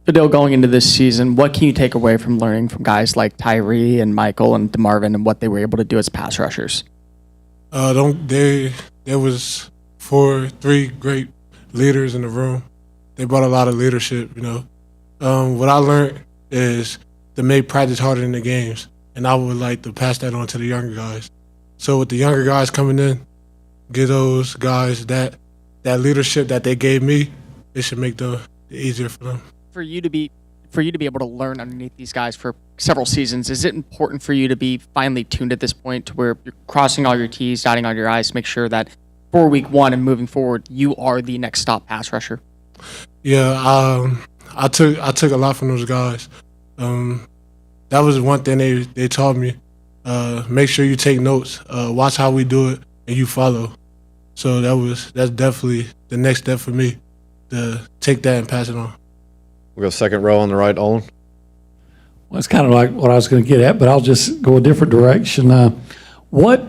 Fadil, going into this season, what can you take away from learning from guys like Tyree and Michael and DeMarvin and what they were able to do as pass rushers? There was three great leaders in the room. They brought a lot of leadership, you know. What I learned is to make practice harder than the games, and I would like to pass that on to the younger guys. So with the younger guys coming in, give those guys that leadership that they gave me, it should make it easier for them. For you to be able to learn underneath these guys for several seasons, is it important for you to be finely tuned at this point to where you're crossing all your T's, dotting all your I's to make sure that for week one and moving forward, you are the next stop pass rusher? Yeah, I took a lot from those guys. That was one thing they taught me. Make sure you take notes. Watch how we do it, and you follow. So that's definitely the next step for me, to take that and pass it on. We'll go second row on the right, Olin. Well, it's kind of like what I was going to get at, but I'll just go a different direction. What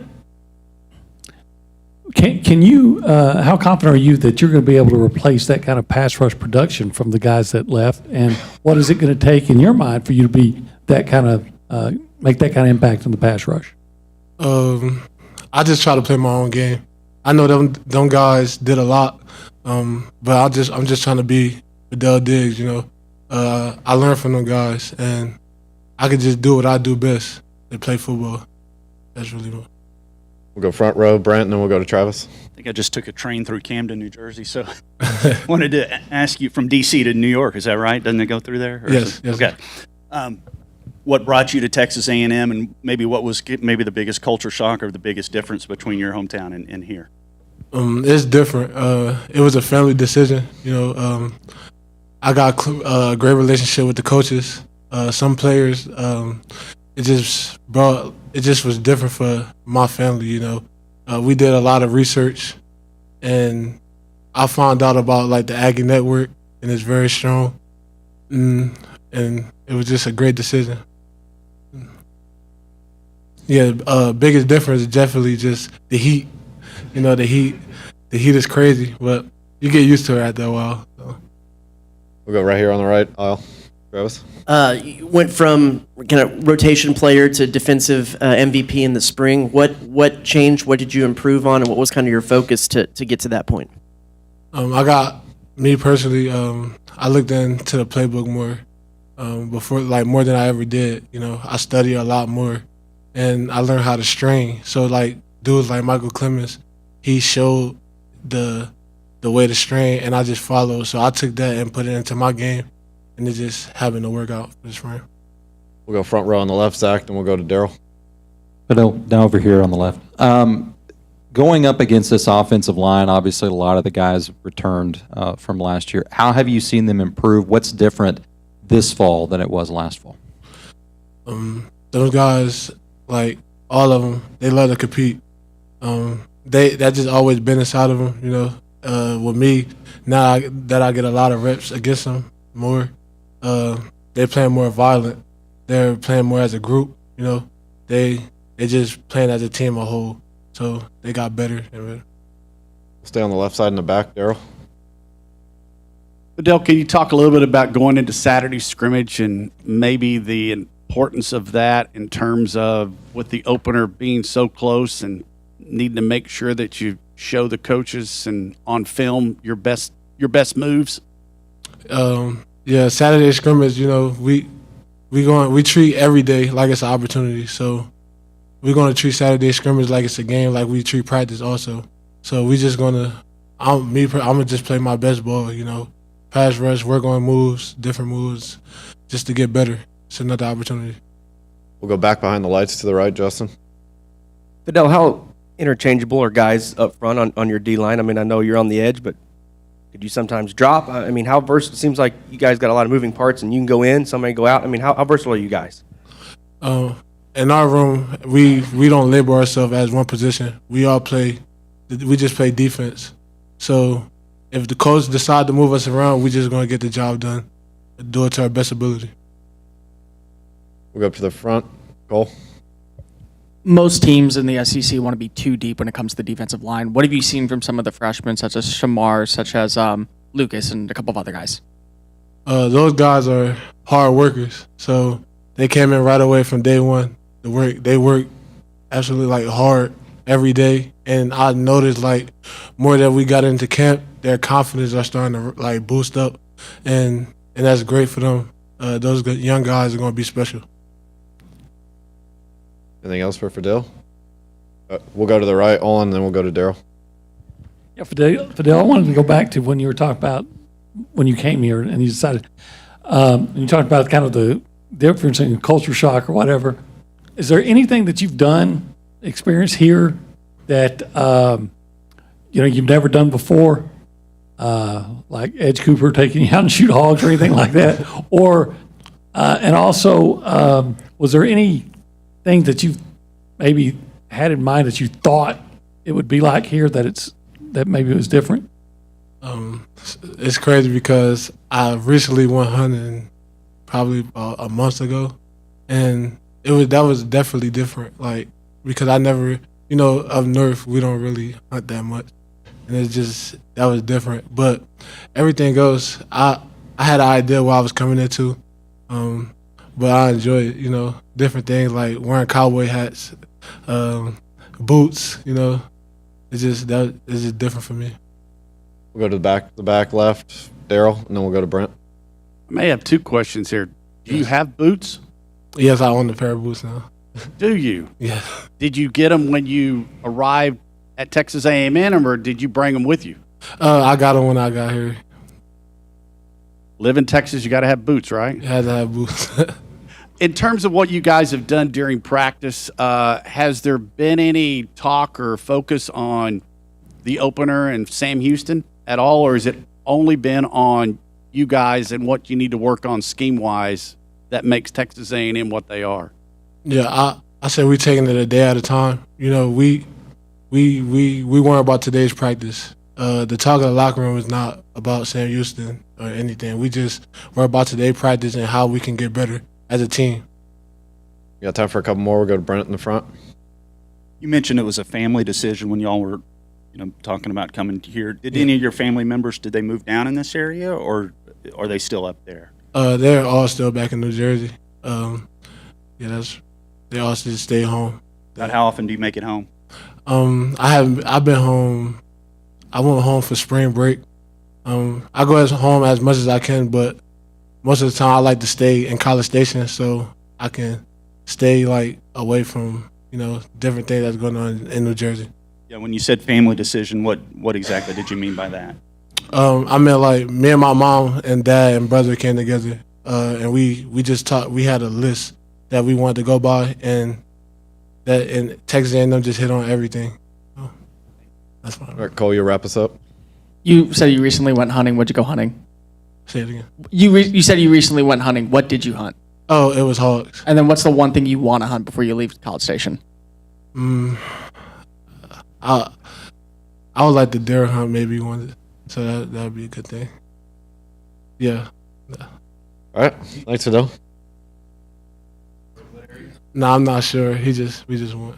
can you? How confident are you that you're going to be able to replace that kind of pass rush production from the guys that left? And what is it going to take in your mind for you to be that kind of make that kind of impact on the pass rush? I just try to play my own game. I know them guys did a lot, but I'm just trying to be Fadil Diggs. You know, I learned from them guys, and I could just do what I do best, to play football. That's really what. We'll go front row, Brent, and then we'll go to Travis. I think I just took a train through Camden, New Jersey, so wanted to ask you from D.C. to New York. Is that right? Doesn't it go through there? Yes. Okay. What brought you to Texas A&M, and maybe what was maybe the biggest culture shock or the biggest difference between your hometown and here? It's different. It was a family decision. You know, I got a great relationship with the coaches. Some players, it just was different for my family. You know, we did a lot of research, and I found out about like the Aggie Network, and it's very strong, and it was just a great decision. Yeah, biggest difference is definitely just the heat. You know, the heat is crazy, but you get used to it after a while. So. We'll go right here on the right aisle. Travis? You went from kind of rotation player to defensive MVP in the spring. What changed? What did you improve on? And what was kind of your focus to get to that point? Me personally, I looked into the playbook more before, like more than I ever did. You know, I study a lot more, and I learned how to strain. So like dudes like Michael Clemens, he showed the way to strain, and I just followed. So I took that and put it into my game, and it just happened to work out for this round. We'll go front row on the left, Zach, then we'll go to Daryl. Now over here on the left. Going up against this offensive line, obviously a lot of the guys returned from last year. How have you seen them improve? What's different this fall than it was last fall? Those guys, like all of them, they love to compete. That just always been inside of them, you know. With me, now that I get a lot of reps against them more, they're playing more violent. They're playing more as a group, you know. They just playing as a team a whole. So they got better and better. Stay on the left side in the back, Daryl. Fadil, can you talk a little bit about going into Saturday scrimmage and maybe the importance of that in terms of with the opener being so close and needing to make sure that you show the coaches and on film your best moves? Yeah, Saturday scrimmage, you know, we treat every day like it's an opportunity. So we're gonna treat Saturday scrimmage like it's a game, like we treat practice also. So we just I'm gonna just play my best ball, you know. Pass rush, work on moves, different moves, just to get better. It's another opportunity. We'll go back behind the lights to the right, Justin. Fadil, how interchangeable are guys up front on your D-line? I mean, I know you're on the edge, but could you sometimes drop? I mean, how versatile? It seems like you guys got a lot of moving parts, and you can go in, somebody go out. I mean, how versatile are you guys? In our room, we don't label ourselves as one position. We just play defense. So if the coach decide to move us around, we just going to get the job done, do it to our best ability. We'll go up to the front. Cole? Most teams in the SEC want to be too deep when it comes to the defensive line. What have you seen from some of the freshmen, such as Shamar, such as Lucas, and a couple of other guys? Those guys are hard workers, so they came in right away from day one. They work absolutely like hard every day, and I noticed like more that we got into camp, their confidence are starting to like boost up, and that's great for them. Those young guys are going to be special. Anything else for Fadil? We'll go to the right, Olin, and then we'll go to Daryl. Yeah, Fidel, I wanted to go back to when you were talking about when you came here and you decided, you talked about kind of the difference in culture shock or whatever. Is there anything that you've done, experienced here that, you've never done before? Like Edge Cooper taking you out and shoot hogs or anything like that? Or, and also, was there anything that you've maybe had in mind that you thought it would be like here that maybe it was different? It's crazy because I recently went hunting probably a month ago, and that was definitely different. Like, because I never, up north we don't really hunt that much, and that was different. But everything else, I had an idea what I was coming into, but I enjoyed it. Different things like wearing cowboy hats, boots. It's just different for me. We'll go to the back left, Daryl, and then we'll go to Brent. I may have two questions here. Do you have boots? Yes, I own a pair of boots now. Do you? Yeah. Did you get them when you arrived at Texas A&M, or did you bring them with you? I got them when I got here. Live in Texas, you got to have boots, right? You had to have boots. In terms of what you guys have done during practice, has there been any talk or focus on the opener and Sam Houston at all, or has it only been on you guys and what you need to work on scheme-wise that makes Texas A&M what they are? Yeah, I said we're taking it a day at a time. We weren't about today's practice. The talk of the locker room is not about Sam Houston or anything. We're about today's practice and how we can get better as a team. You got time for a couple more? We'll go to Brent in the front. You mentioned it was a family decision when y'all were, talking about coming here. Did any of your family members, did they move down in this area, or are they still up there? They're all still back in New Jersey. They all still stay home. About how often do you make it home? I've been home. I went home for spring break. I go home as much as I can, but most of the time I like to stay in College Station so I can stay like away from different things that's going on in New Jersey. Yeah, when you said family decision, what exactly did you mean by that? I meant like me and my mom and dad and brother came together, and we just talked. We had a list that we wanted to go by, and Texas A&M just hit on everything. So that's fine. All right, Cole, you'll wrap us up. You said you recently went hunting. What'd you go hunting? Say it again. You said you recently went hunting. What did you hunt? Oh, it was hogs. And then what's the one thing you want to hunt before you leave College Station? I would like the deer hunt maybe one, so that would be a good thing. Yeah. All right, thanks, Fadil. No, I'm not sure. We just went.